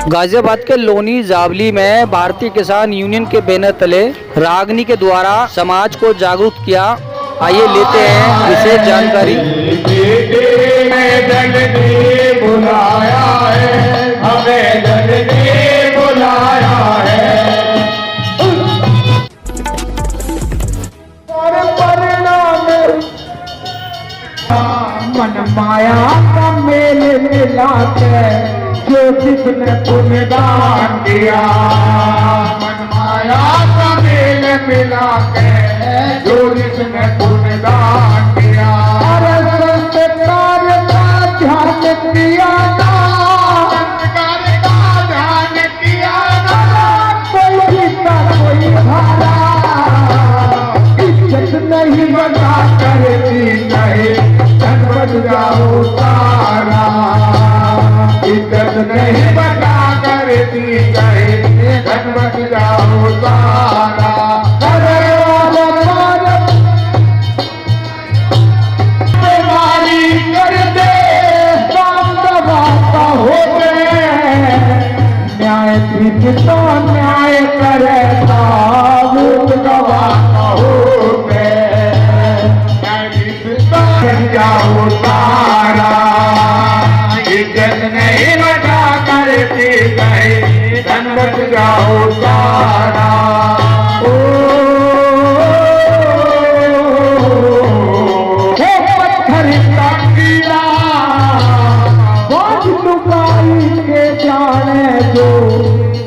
गाजियाबाद के लोनी जावली में भारतीय किसान यूनियन के बैनर तले रागनी के द्वारा समाज को जागरूक किया। आइए लेते हैं विशेष जानकारी। बुलाया है हमें बुलाया है और परिणाम मन माया का मेल मिला के जो जिसने पुण्यदान किया। मन माया का मेल मिला के जो जिसने पुण्यदान किया। अरे संस्कार का ध्यान किया ना, संस्कार का ध्यान किया ना, कोई का कोई धारा इज्जत नहीं बचा करती नहीं धन बच जाओ सारा। इज्जत नहीं बचा करती नहीं धन बच जाओ सारा। तो न्याय करे ताबूत गवाह होते जाओ तारा। इज्जत नहीं बचा करती गई धन बच जाओ तारा। पत्थर का कीड़ा बोझ लुकाई के जाने जो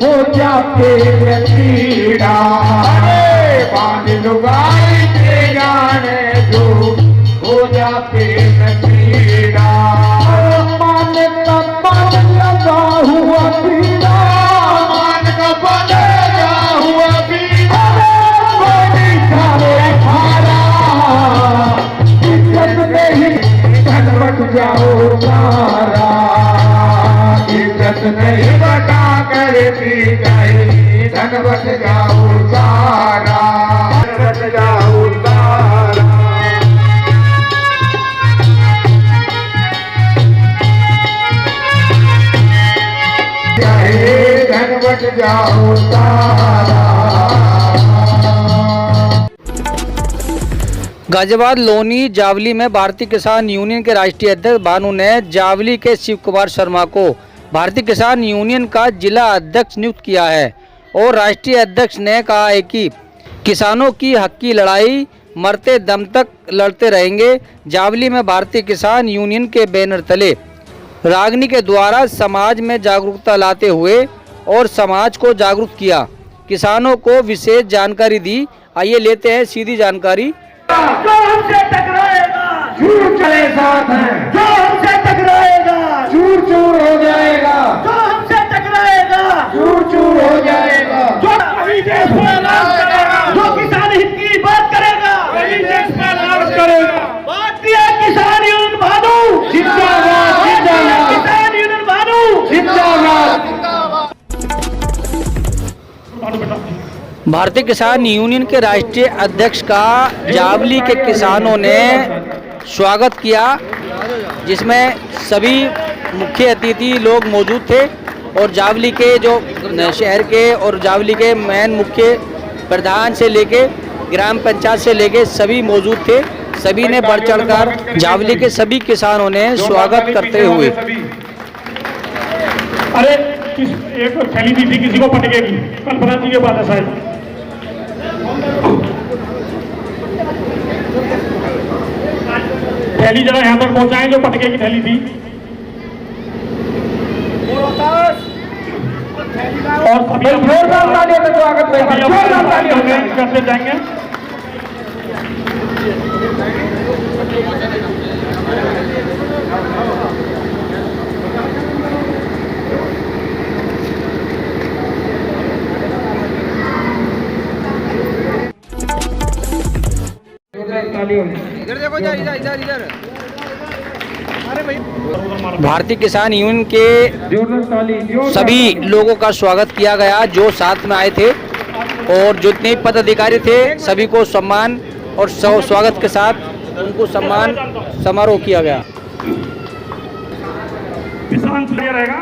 हो जाते कीड़ा। बांध लुगाई के जाने जो हो जाते कीड़ा। मान का बन लगा हुआ पीड़ा, मान का बन लगा हुआ पीड़ा। बड़ी सारे खारा इज्जत नहीं धन बच जाओ सारा। इज्जत नहीं बचा करती गई धन बच जाओ सारा। धन बच जाओ सारा। धन बच जाओ सारा। गाजियाबाद लोनी जावली में भारतीय किसान यूनियन के राष्ट्रीय अध्यक्ष भानु ने जावली के शिव कुमार शर्मा को भारतीय किसान यूनियन का जिला अध्यक्ष नियुक्त किया है और राष्ट्रीय अध्यक्ष ने कहा है कि किसानों की हक की लड़ाई मरते दम तक लड़ते रहेंगे। जावली में भारतीय किसान यूनियन के बैनर तले रागनी के द्वारा समाज में जागरूकता लाते हुए और समाज को जागरूक किया, किसानों को विशेष जानकारी दी। आइए लेते हैं सीधी जानकारी। जो हमसे टकराएगा चूर चले साथ हैं, जो हमसे टकराएगा चूर चूर हो जाएगा, जो हमसे टकराएगा चूर चूर हो जाएगा। जो देश पर राज करेगा, जो किसान हित की बात करेगा वही देश पर राज करेगा। भारतीय किसान यूनियन भानु जिंदाबाद, जिंदाबाद। किसान यूनियन भानु जिंदाबाद। भारतीय किसान यूनियन के राष्ट्रीय अध्यक्ष का जावली के किसानों ने स्वागत किया, जिसमें सभी मुख्य अतिथि लोग मौजूद थे और जावली के जो शहर के और जावली के मेन मुख्य प्रधान से लेके ग्राम पंचायत से लेके सभी मौजूद थे। सभी ने बढ़ चढ़कर जावली के सभी किसानों ने स्वागत करते हुए। अरे एक थैली दी थी किसी को पटके की, कल्पना जी के बाद है शायद। थैली जरा यहाँ तक पहुँचाएं जो पटके की थैली थी। और सभी जोरदार तालियों से स्वागत करते जाएंगे। इधर देखो, इधर। भारतीय किसान यूनियन के सभी लोगों का स्वागत किया गया जो साथ में आए थे और जितने पदाधिकारी थे सभी को सम्मान और स्वागत के साथ उनको सम्मान समारोह किया गया। किसान रहेगा।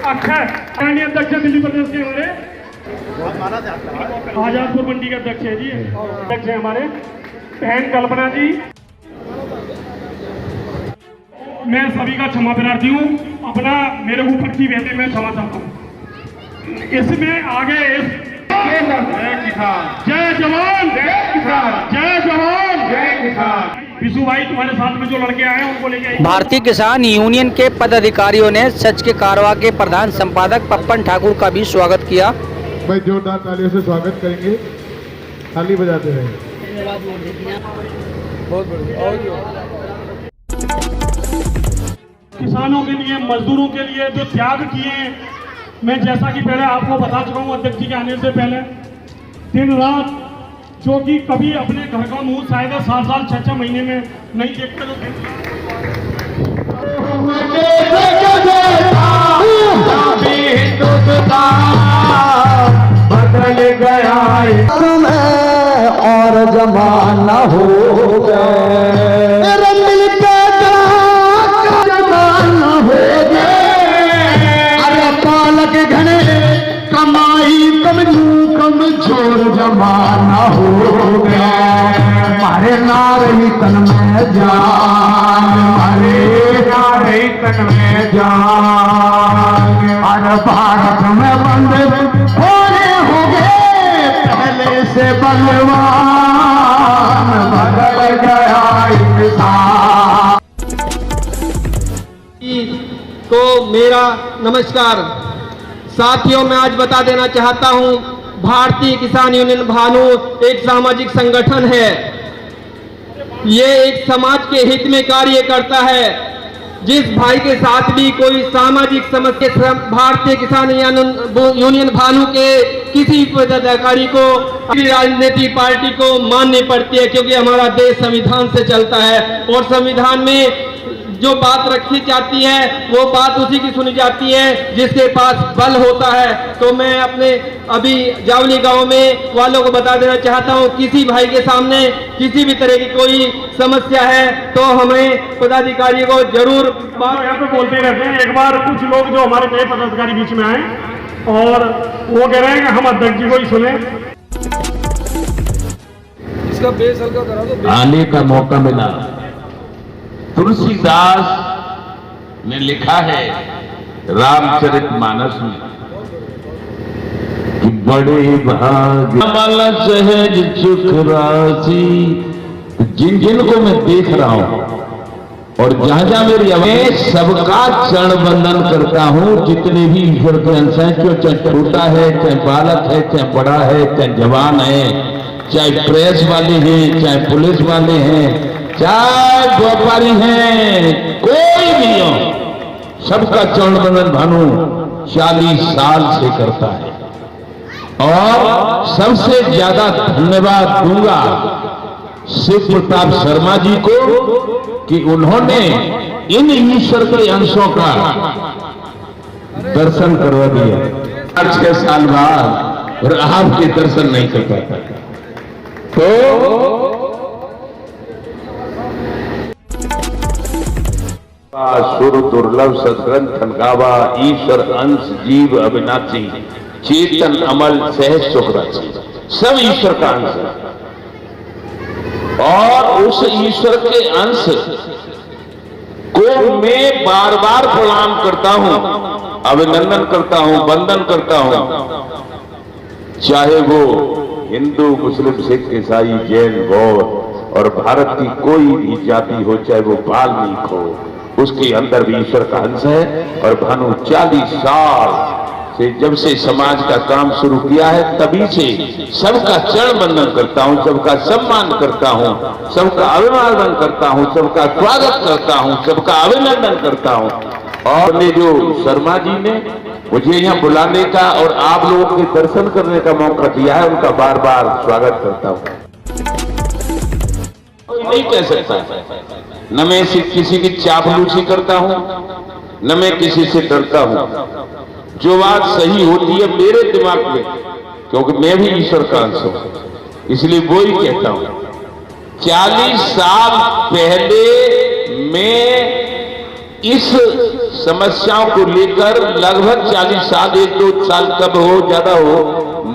अक्षय माननीय अध्यक्ष है दिल्ली प्रदेश के हमारे आजादपुर मंडी के अध्यक्ष है जी, अध्यक्ष है हमारे बहन कल्पना जी। मैं सभी का क्षमा प्रार्थी हूँ, अपना मेरे ऊपर की बेटे मैं क्षमा चाहता हूँ। इसमें आगे जय किसान, जय जवान जय किसान, जय जवान जय किसान। विशु भाई तुम्हारे साथ में जो लड़के आए हैं उनको लेके आइए। भारतीय किसान यूनियन के पदाधिकारियों ने सच के कारवा के प्रधान संपादक पप्पन ठाकुर का भी स्वागत किया। भाई जोरदार तालियों से स्वागत करेंगे, ताली बजाते रहेंगे। किसानों के लिए, मजदूरों के लिए जो त्याग किए हैं, मैं जैसा कि पहले आपको बता चुका हूँ अध्यक्ष जी के आने से पहले, दिन रात जो कि कभी अपने घर का मुंह शायद 7 साल 6 महीने में नहीं देखते बदल गया और जमाना हो गया, मिल के जमाना हो गया। अरे पालक घने कमाई कमजोर जमाना हो गया। मारे नारी तन में जान, मारे नारी तन में जान। अरे भारत में बंदे होने हो गए पहले से बलवान, बदल गया इंसान। को मेरा नमस्कार। साथियों, मैं आज बता देना चाहता हूं, भारतीय किसान यूनियन भानु एक सामाजिक संगठन है। ये एक समाज के हित में कार्य करता है। जिस भाई के साथ भी कोई सामाजिक समस्या, भारतीय किसान यूनियन भानु के किसी पदाधिकारी को, राजनीतिक पार्टी को माननी पड़ती है, क्योंकि हमारा देश संविधान से चलता है और संविधान में जो बात रखी जाती है वो बात उसी की सुनी जाती है जिसके पास बल होता है। तो मैं अपने अभी जावली गांव में वालों को बता देना चाहता हूं, किसी भाई के सामने किसी भी तरह की कोई समस्या है तो हमें पदाधिकारी को जरूर बात यहाँ पे बोलते रहते हैं। एक बार कुछ लोग जो हमारे नए पदाधिकारी बीच में आए और वो कह रहे हैं कि हम अध्यक्ष जी को ही सुने। इसका बेस हल्का करा दो। आने का मौका मिला। तुलसीदास ने लिखा है रामचरितमानस में कि बड़े भाग कमल सहज सुख राशि। जिन जिनको मैं देख रहा हूं और जहां जहां मेरी मैं सबका चरण वंदन करता हूं, जितने भी ईश्वर के अंश हैं, चाहे छोटा है, चाहे बालक है, चाहे बड़ा है, चाहे जवान है, चाहे प्रेस वाले हैं, चाहे पुलिस वाले हैं, चाहे व्यापारी हैं, कोई भी हो, सबका चरण वंदन भानु 40 साल से करता है। और सबसे ज्यादा धन्यवाद दूंगा शिव प्रताप शर्मा जी को कि उन्होंने इन ईश्वर के अंशों का दर्शन करवा दिया। 6 साल बाद और आपके दर्शन नहीं कर पाता तो सुर दुर्लभ सदग्रंथ गावा ईश्वर अंश जीव अविनाशी चेतन अमल सहज सुख राशि। सब ईश्वर का अंश है और उस ईश्वर के अंश को मैं बार बार प्रणाम करता हूं, अभिनंदन करता हूं, वंदन करता हूं। चाहे वो हिंदू, मुस्लिम, सिख, ईसाई, जैन, बौद्ध और भारत की कोई भी जाति हो, चाहे वो वाल्मीकि हो, उसके अंदर भी ईश्वर का अंश है। और भानु 40 साल से जब से समाज का काम शुरू किया है तभी से सबका चरण वंदन करता हूं, सबका सम्मान करता हूं, सबका अभिवादन करता हूं, सबका स्वागत करता हूं, सबका अभिनंदन करता हूं। और ने जो शर्मा जी ने मुझे यहाँ बुलाने का और आप लोगों के दर्शन करने का मौका दिया है, उनका बार बार स्वागत करता हूं। नहीं कह सकता न मैं किसी की चापलूसी करता हूं, न मैं किसी से डरता हूं। जो बात सही होती है मेरे दिमाग में, क्योंकि मैं भी ईश्वर का अंश हूं, इसलिए वो ही कहता हूं। 40 साल पहले मैं इस समस्याओं को लेकर लगभग 40 साल, 1-2 साल कब हो ज्यादा हो,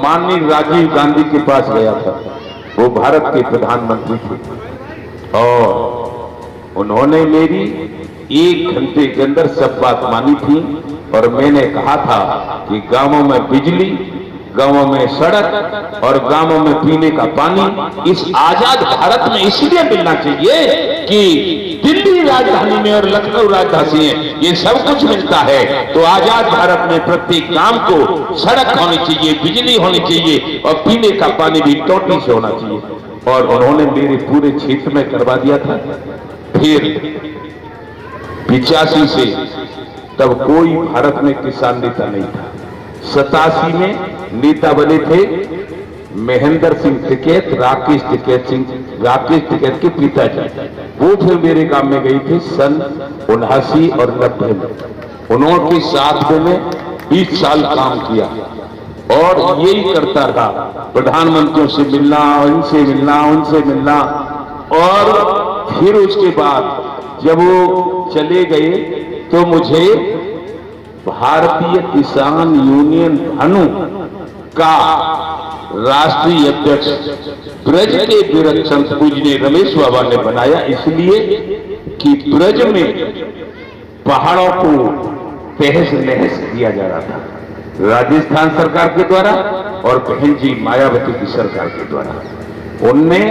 माननीय राजीव गांधी के पास गया था। वो भारत के प्रधानमंत्री थे और उन्होंने मेरी 1 घंटे के अंदर सब बात मानी थी। और मैंने कहा था कि गांवों में बिजली, गांवों में सड़क और गांवों में पीने का पानी इस आजाद भारत में इसलिए मिलना चाहिए कि दिल्ली राजधानी में और लखनऊ राजधानी में ये सब कुछ मिलता है, तो आजाद भारत में प्रत्येक गांव को सड़क होनी चाहिए, बिजली होनी चाहिए और पीने का पानी भी टोटी से होना चाहिए। और उन्होंने मेरे पूरे क्षेत्र में करवा दिया था। फिर 85 से तब कोई भारत में किसान नेता नहीं था। 87 में नेता बने थे महेंद्र सिंह टिकैत, राकेश टिकैत के पिताजी। वो फिर मेरे गांव में गई थी सन 79 और 90 में। उन्होंने साथ में 20 साल काम किया और यही करता रहा, प्रधानमंत्रियों से मिलना, इनसे मिलना, उनसे मिलना। और फिर उसके बाद जब वो चले गए तो मुझे भारतीय किसान यूनियन भानु का राष्ट्रीय अध्यक्ष ब्रज के विरक्षण पूजनीय रमेश बाबा ने बनाया, इसलिए कि ब्रज में पहाड़ों को तहस नहस किया जा रहा था राजस्थान सरकार के द्वारा और बहन जी मायावती की सरकार के द्वारा। उनने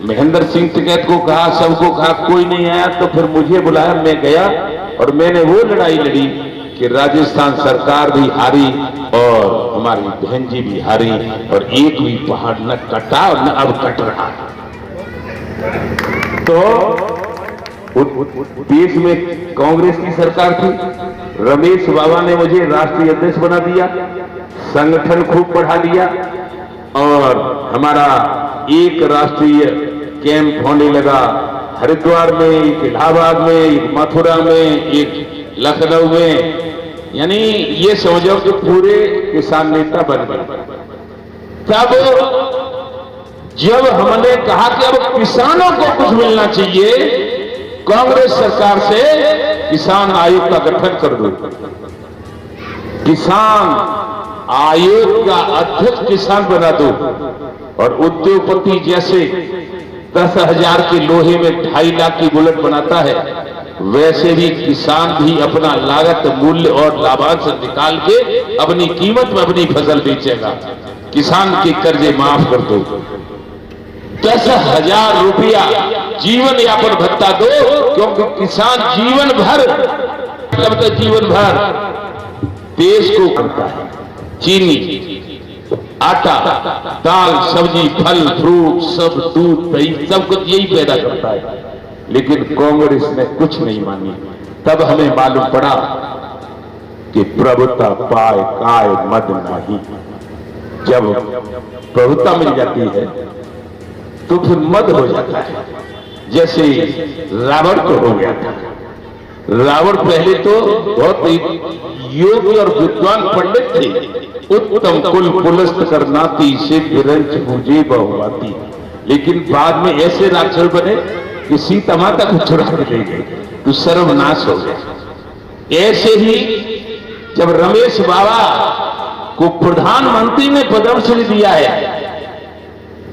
महेंद्र सिंह टिकैत को कहा, सबको कहा, कोई नहीं आया। तो फिर मुझे बुलाया, मैं गया और मैंने वो लड़ाई लड़ी कि राजस्थान सरकार भी हारी और हमारी बहन जी भी हारी और एक भी पहाड़ न कटा और न अब कट रहा। तो देश में कांग्रेस की सरकार थी, रमेश बाबा ने मुझे राष्ट्रीय अध्यक्ष बना दिया, संगठन खूब बढ़ा दिया और हमारा एक राष्ट्रीय कैंप होने लगा हरिद्वार में, एक इलाहाबाद में, एक मथुरा में, एक लखनऊ में। यानी ये समझो कि पूरे किसान नेता बन गए। तब जब हमने कहा कि अब किसानों को कुछ मिलना चाहिए, कांग्रेस सरकार से किसान आयोग का गठन कर दो। किसान आयोग का अध्यक्ष किसान बना दो और उद्योगपति जैसे 10,000 के लोहे में 2.5 लाख की बुलेट बनाता है, वैसे भी किसान भी अपना लागत मूल्य और लाभांश निकाल के अपनी कीमत में अपनी फसल बेचेगा। किसान के कर्जे माफ कर दो, 10,000 रुपया जीवन यापन भत्ता दो, क्योंकि किसान जीवन भर देश को करता है। चीनी, आटा, दाल, सब्जी, फल, फ्रूट, सब दूध, दही, सब कुछ यही पैदा करता है। लेकिन कांग्रेस ने कुछ नहीं मानी। तब हमें मालूम पड़ा कि प्रभुता पाए काय मद नहीं। जब प्रभुता मिल जाती है तो फिर मद हो जाता है। जैसे रावण को हो गया था। रावण पहले तो बहुत योगी और विद्वान पंडित थे, उत्तम कुल पुलस्त करनाती से विरंच पूजे बहुवाती, लेकिन बाद में ऐसे राक्षस बने कि सीता माता को चुरा के ले गए, तो सर्वनाश हो गया। ऐसे ही जब रमेश बाबा को प्रधानमंत्री ने पद्मश्री दिया है,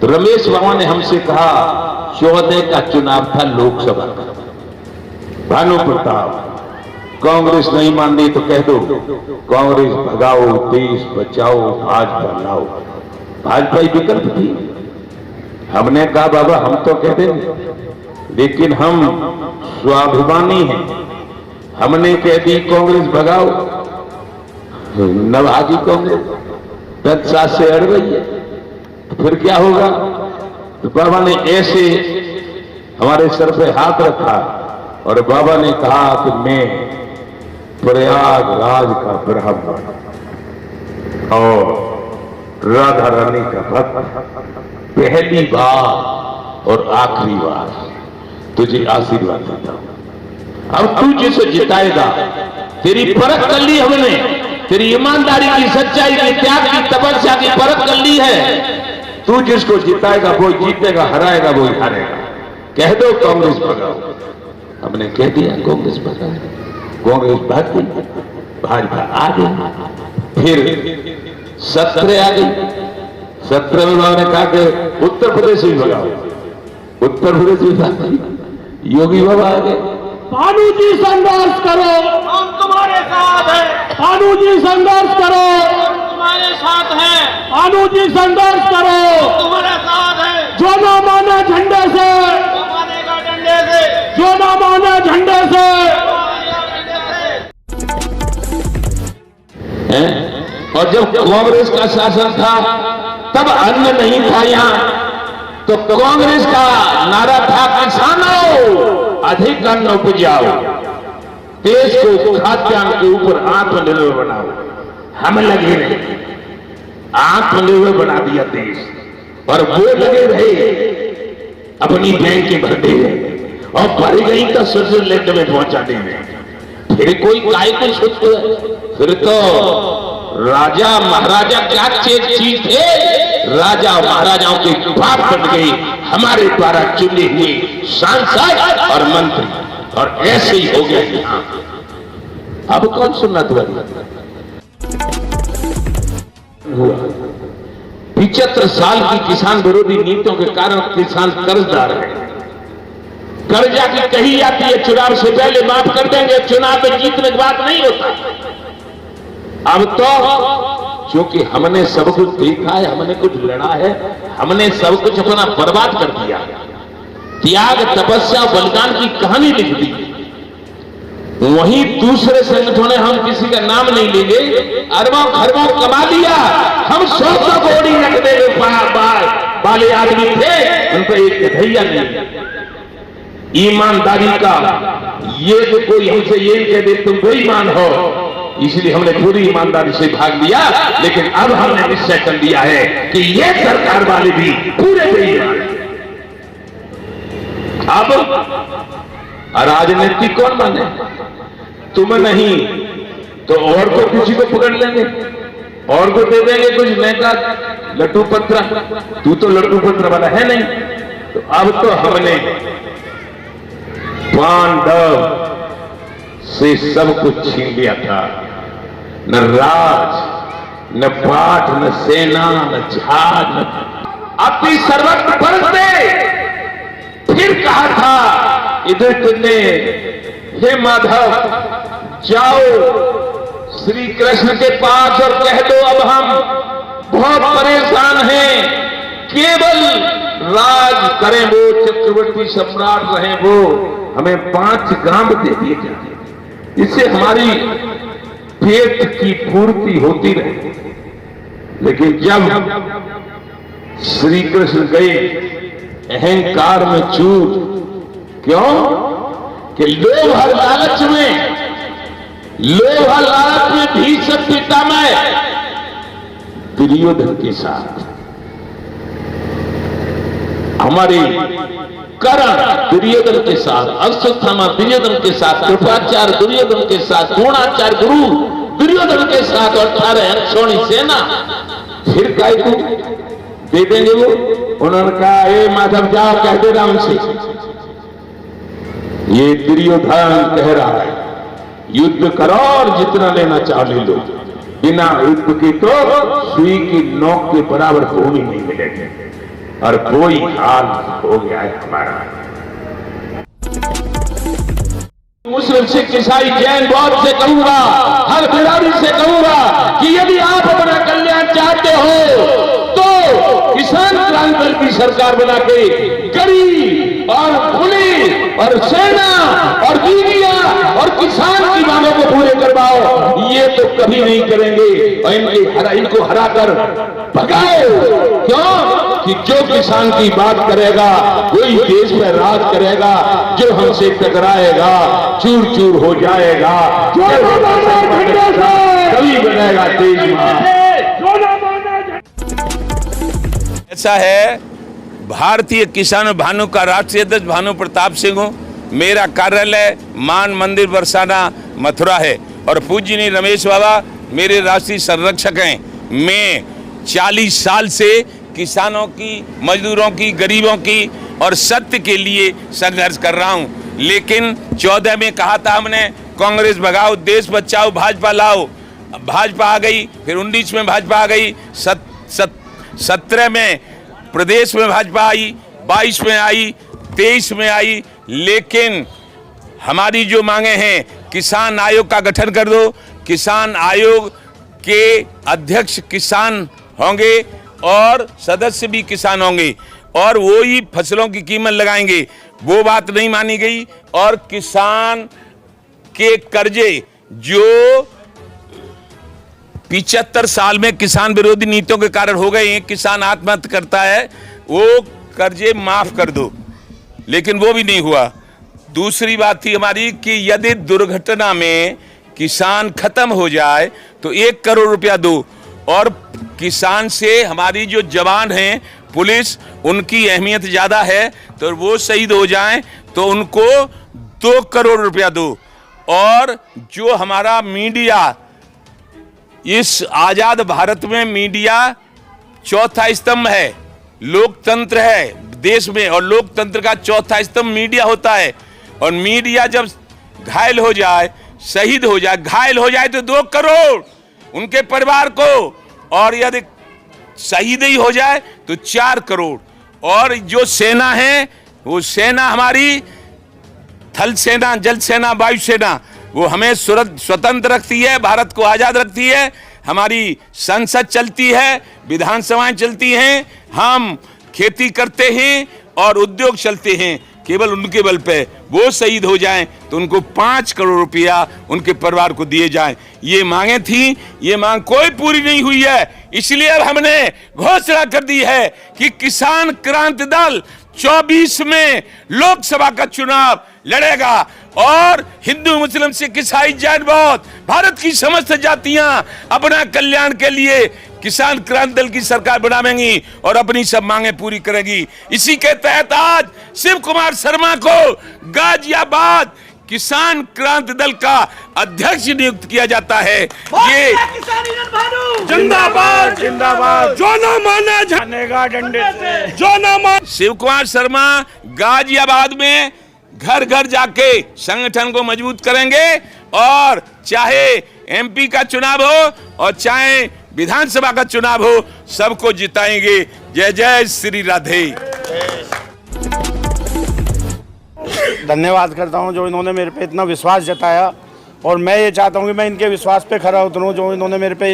तो रमेश बाबा ने हमसे कहा, 14 का चुनाव था लोकसभा का, भानु प्रताप कांग्रेस नहीं मान रही तो कह दो कांग्रेस भगाओ, देश बचाओ, भाजपा लाओ। भाजपा ही विकल्प थी। हमने कहा बाबा हम तो कह देंगे, लेकिन हम स्वाभिमानी हैं। हमने कह दी कांग्रेस भगाओ, नवाजी कांग्रेस 10 साल से अड़ गई है, तो फिर क्या होगा? तो बाबा ने ऐसे हमारे सर पे हाथ रखा और बाबा ने कहा कि मैं प्रयागराज का ब्राह्मण और राधा रानी का भक्त पहली बार और आखिरी बार तुझे आशीर्वाद देता हूं। अब तू जिसे जिताएगा, तेरी परख कर ली हमने, तेरी ईमानदारी की, सच्चाई की, त्याग की, तपस्या की परख कर ली है। तू जिसको जिताएगा वो जीतेगा, हराएगा वो हारेगा। कह दो कांग्रेस भगाओ। हमने कह दिया कांग्रेस भागा, कांग्रेस भागी, भाजपा आ गई। फिर 17 आ गई। 17 में उन्होंने कहा कि उत्तर प्रदेश भी भगाओ, उत्तर प्रदेश भी भागी, योगी बाबा आ गए। भानु जी संघर्ष करो, हम तुम्हारे साथ हैं, भानु जी संघर्ष करो, तुम्हारे साथ हैं, भानु जी संघर्ष करो। तुम्हारे साथ हैं, जो ना माने झंडे से, वो मानेगा डंडे से, जो ना माने झंडे से। वो मानेगा डंडे से। हैं? और जब कांग्रेस का शासन था तब अन्न नहीं था यहाँ, तो कांग्रेस का नारा था किसानों अधिक अन्न उपजाओ, देश को खाद्यान्न के ऊपर आत्मनिर्भर बनाओ। हम लगे रहे, आत्मनिर्भर बना दिया देश, और वो लगे रहे अपनी बैंक के भरने में, और भरी गई तो स्विट्जरलैंड में पहुंचाने में। फिर कोई काय को सोचता है? फिर तो राजा महाराजा क्या चीज थे? राजा महाराजाओं के बाप बन गए हमारे द्वारा चुने हुए सांसद और मंत्री, और ऐसे ही हो गया यहाँ। अब कौन सुनना तुम्हारी? 75 साल की किसान विरोधी नीतियों के कारण किसान कर्जदार है। कर्जा की कही जाती है चुनाव से पहले माफ कर देंगे, चुनाव में जीतने की बात नहीं होता। अब तो क्योंकि हमने सब कुछ देखा है, हमने कुछ लड़ा है, हमने सब कुछ अपना बर्बाद कर दिया, त्याग तपस्या बलिदान की कहानी लिख दी। वहीं दूसरे संगठनों ने, हम किसी का नाम नहीं लेंगे, अरबों खरबों कमा लिया। हम 100 करोड़ रख देंगे वाले आदमी थे, उन पर एक गधैया नहीं। ईमानदारी का ये तो कोई हमसे ये कह दे तुम बेईमान हो, इसलिए हमने पूरी ईमानदारी से भाग लिया। लेकिन अब हमने निश्चय कर लिया है कि ये सरकार वाले भी पूरे बेईमान। अब राजनीति कौन माने? तुम नहीं तो और को किसी को पकड़ लेंगे, और को दे देंगे कुछ नेता लट्टू पत्र। तू तो लट्टू पत्र वाला है नहीं। तो अब तो हमने पांडव से सब कुछ छीन लिया था, न राज, न पाठ, न सेना, न जहाज, न अपनी सर्वत्र बरसते। फिर कहा था इधर तुमने, हे माधव जाओ श्री कृष्ण के पास और कह दो अब हम बहुत परेशान हैं, केवल राज करें वो, चक्रवर्ती सम्राट रहे वो, हमें 5 ग्राम दे दिए जाए, इससे हमारी पेट की पूर्ति होती रहे। लेकिन जब श्री कृष्ण गए अहंकार में चूर, क्यों? कि लोभ और लालच में, लोभ और लालच में भीष्म पितामह दुर्योधन के साथ, हमारे कर्ण दुर्योधन के साथ, अश्वत्थामा दुर्योधन के साथ, कृपाचार्य दुर्योधन के साथ, द्रोणाचार्य गुरु दुर्योधन के साथ, और 18 अक्षौणी सेना। फिर काय को दे देंगे वो? उन्होंने कहा ए माधव जाओ कह देना उनसे, ये दुर्योधन कह रहा है युद्ध करो और जितना लेना चाहो ले लो, बिना युद्ध के तो सुई की नोक के बराबर भूमि नहीं मिलेगी। और कोई हाल हो गया है हमारा। मुस्लिम सिख ईसाई जैन बौद्ध से कहूंगा, हर बिरादरी से कहूंगा कि यदि आप अपना कल्याण चाहते हो तो किसान क्रांति की सरकार बना के गरीब और पुलिस और सेना और बीवियां और किसान की मांगों को पूरे करवाओ। ये तो कभी नहीं करेंगे, और इनको हराकर भगाओ। क्यों? कि जो किसान की बात करेगा वही देश में राज करेगा, जो हमसे टकराएगा चूर चूर हो जाएगा, कभी बनेगा देश में। ऐसा है, भारतीय किसान भानु का राष्ट्रीय अध्यक्ष भानु प्रताप सिंह हूँ। मेरा कार्यालय मान मंदिर बरसाना मथुरा है, और पूज्यनीय रमेश बाबा मेरे राष्ट्रीय संरक्षक हैं। मैं 40 साल से किसानों की, मजदूरों की, गरीबों की और सत्य के लिए संघर्ष कर रहा हूँ। लेकिन 14 में कहा था हमने कांग्रेस भगाओ, देश बचाओ, भाजपा लाओ। भाजपा आ गई, फिर 19 में भाजपा आ गई, 17 में प्रदेश में भाजपा आई, 22 में आई, 23 में आई। लेकिन हमारी जो मांगे हैं, किसान आयोग का गठन कर दो, किसान आयोग के अध्यक्ष किसान होंगे और सदस्य भी किसान होंगे और वो ही फसलों की कीमत लगाएंगे। वो बात नहीं मानी गई और किसान के कर्जे जो 75 साल में किसान विरोधी नीतियों के कारण हो गए हैं, किसान आत्महत्या करता है, वो कर्जे माफ कर दो, लेकिन वो भी नहीं हुआ। दूसरी बात थी हमारी कि यदि दुर्घटना में किसान खत्म हो जाए तो 1 करोड़ रुपया दो और किसान से हमारी जो जवान हैं पुलिस, उनकी अहमियत ज़्यादा है, तो वो शहीद हो जाएं तो उनको 2 करोड़ रुपया दो। और जो हमारा मीडिया, इस आज़ाद भारत में मीडिया चौथा स्तंभ है, लोकतंत्र है देश में और लोकतंत्र का चौथा स्तंभ मीडिया होता है। और मीडिया जब घायल हो जाए, शहीद हो जाए, घायल हो जाए तो 2 करोड़ उनके परिवार को, और यदि शहीद ही हो जाए तो 4 करोड़। और जो सेना है वो सेना हमारी थल सेना, जल सेना, वायु सेना, वो हमें स्वतंत्र रखती है, भारत को आज़ाद रखती है। हमारी संसद चलती है, विधानसभाएं चलती हैं, हम खेती करते हैं और उद्योग चलते हैं। केवल उनके बल पे वो शहीद हो जाएं तो उनको 5 करोड़ रुपया उनके परिवार को दिए जाएं। ये मांगे थी, ये मांग कोई पूरी नहीं हुई है। इसलिए अब हमने घोषणा कर दी है कि किसान क्रांति दल 24 में लोकसभा का चुनाव लड़ेगा और हिंदू, मुस्लिम, सिख, ईसाई, जैन, बौद्ध, भारत की समस्त जातियां अपना कल्याण के लिए किसान क्रांति दल की सरकार बनाएंगी और अपनी सब मांगे पूरी करेगी। इसी के तहत आज शिव कुमार शर्मा को गाजियाबाद किसान क्रांति दल का अध्यक्ष नियुक्त किया जाता है। ये जिंदाबाद जिंदाबाद, जो ना माना जानेगा डंडे से, जो ना मान। शिव कुमार शर्मा गाजियाबाद में घर घर जाके संगठन को मजबूत करेंगे और चाहे एमपी का चुनाव हो और चाहे विधानसभा का चुनाव हो, सबको जिताएंगे। जय जय श्री राधे। धन्यवाद करता हूं जो इन्होंने मेरे पे इतना विश्वास जताया और मैं ये चाहता हूं कि मैं इनके विश्वास पे खरा उतरूं। जो इन्होंने मेरे पे,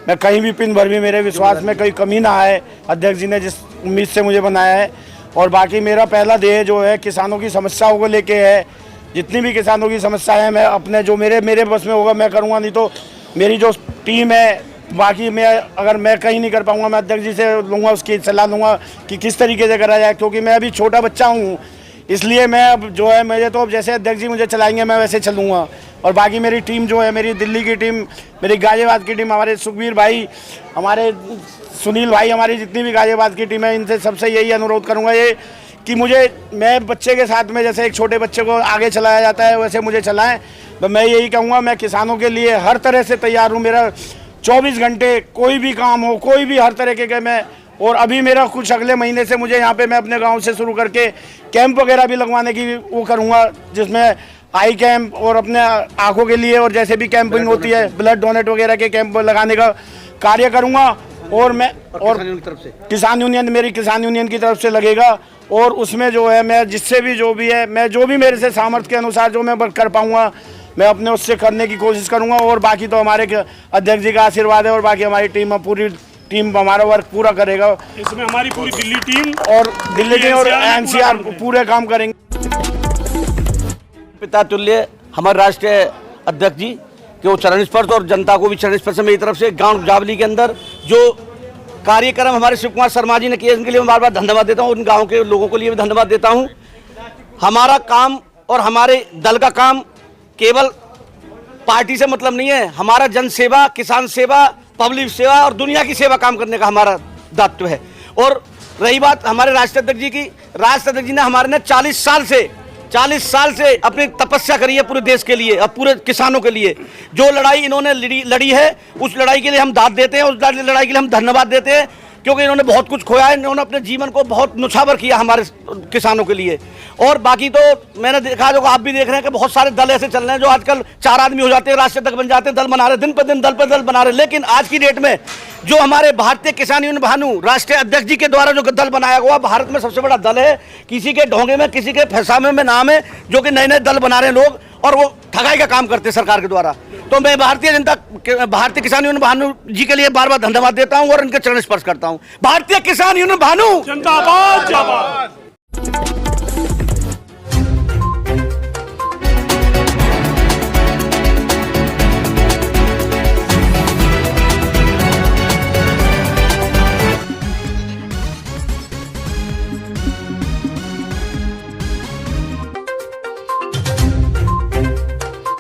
मैं कहीं भी पिन भर भी मेरे विश्वास में कोई कमी ना आए, अध्यक्ष जी ने जिस उम्मीद से मुझे बनाया है। और बाकी मेरा पहला ध्येय जो है किसानों की समस्याओं को लेके है। जितनी भी किसानों की समस्याएं हैं मैं अपने जो मेरे बस में होगा मैं करूँगा, नहीं तो मेरी जो टीम है, बाकी मैं अगर मैं कहीं नहीं कर पाऊँगा मैं अध्यक्ष जी से लूँगा, उसकी सलाह लूँगा कि किस तरीके से करा जाए। क्योंकि मैं अभी छोटा बच्चा हूँ, इसलिए मैं अब जो है मुझे तो अब जैसे अध्यक्ष जी मुझे चलाएंगे मैं वैसे चलूँगा। और बाकी मेरी टीम जो है, मेरी दिल्ली की टीम, मेरी गाजियाबाद की टीम, हमारे सुखबीर भाई, हमारे सुनील भाई, हमारी जितनी भी गाजियाबाद की टीम है, इनसे सबसे यही अनुरोध करूँगा ये कि मैं बच्चे के साथ में जैसे एक छोटे बच्चे को आगे चलाया जाता है वैसे मुझे चलाएं। तो मैं यही कहूँगा, मैं किसानों के लिए हर तरह से तैयार हूँ। मेरा 24 घंटे कोई भी काम हो, कोई भी हर तरह के मैं, और अभी मेरा कुछ अगले महीने से मुझे यहाँ पे मैं अपने गांव से शुरू करके कैंप वगैरह भी लगवाने की वो करूँगा, जिसमें आई कैंप और अपने आँखों के लिए और जैसे भी कैंपिंग होती है ब्लड डोनेट वगैरह के कैंप लगाने का कार्य करूँगा। और मैं और किसान यूनियन, मेरी किसान यूनियन की तरफ से लगेगा और उसमें जो है मैं जिससे भी जो भी है, मैं जो भी मेरे से सामर्थ्य के अनुसार जो मैं कर पाऊँगा मैं अपने उससे करने की कोशिश करूँगा। और बाकी तो हमारे अध्यक्ष जी का आशीर्वाद है और बाकी हमारी टीम, पूरी टीम हमारा वर्क पूरा करेगा। इसमें हमारी पूरी दिल्ली टीम और दिल्ली टीम और एनसीआर पूरे काम करेंगे। पिता तुल्य हमारे राष्ट्रीय अध्यक्ष जी के वो चरण स्पर्श और जनता को भी चरण स्पर्श मेरी तरफ से गांव जावली के अंदर जो कार्यक्रम हमारे शिव कुमार शर्मा जी ने किए उनके लिए मैं बार बार धन्यवाद देता हूँ। उन गाँव के लोगों के लिए भी धन्यवाद देता हूँ। हमारा काम और हमारे दल का काम केवल पार्टी से मतलब नहीं है, हमारा जन सेवा, किसान सेवा, पब्लिक सेवा और दुनिया की सेवा काम करने का हमारा दायित्व है। और रही बात हमारे राष्ट्रीय अध्यक्ष जी की, राष्ट्रीय अध्यक्ष जी ने हमारे ने 40 साल से अपनी तपस्या करी है पूरे देश के लिए और पूरे किसानों के लिए। जो लड़ाई इन्होंने लड़ी है उस लड़ाई के लिए हम दाद देते हैं, उस लड़ाई के लिए हम धन्यवाद देते हैं। क्योंकि इन्होंने बहुत कुछ खोया है, इन्होंने अपने जीवन को बहुत नुछावर किया हमारे किसानों के लिए। और बाकी तो मैंने देखा, जो आप भी देख रहे हैं कि बहुत सारे दल ऐसे चल रहे हैं जो आजकल 4 आदमी हो जाते हैं, राष्ट्रीय अध्यक्ष बन जाते हैं, दल बना रहे, दिन पर दिन दल पर दल बना रहे। लेकिन आज की डेट में जो हमारे भारतीय किसान यूनियन भानु राष्ट्रीय अध्यक्ष जी के द्वारा जो दल बनाया हुआ, भारत में सबसे बड़ा दल है। किसी के ढोंगे में, किसी के फैसामे में नाम है, जो कि नए नए दल बना रहे हैं लोग, और वो ठगाई का काम करते हैं सरकार के द्वारा। तो मैं भारतीय किसान यूनियन भानु जी के लिए बार बार धन्यवाद देता हूं और इनके चरण स्पर्श करता हूं। भारतीय किसान यूनियन भानु जिंदाबाद जिंदाबाद।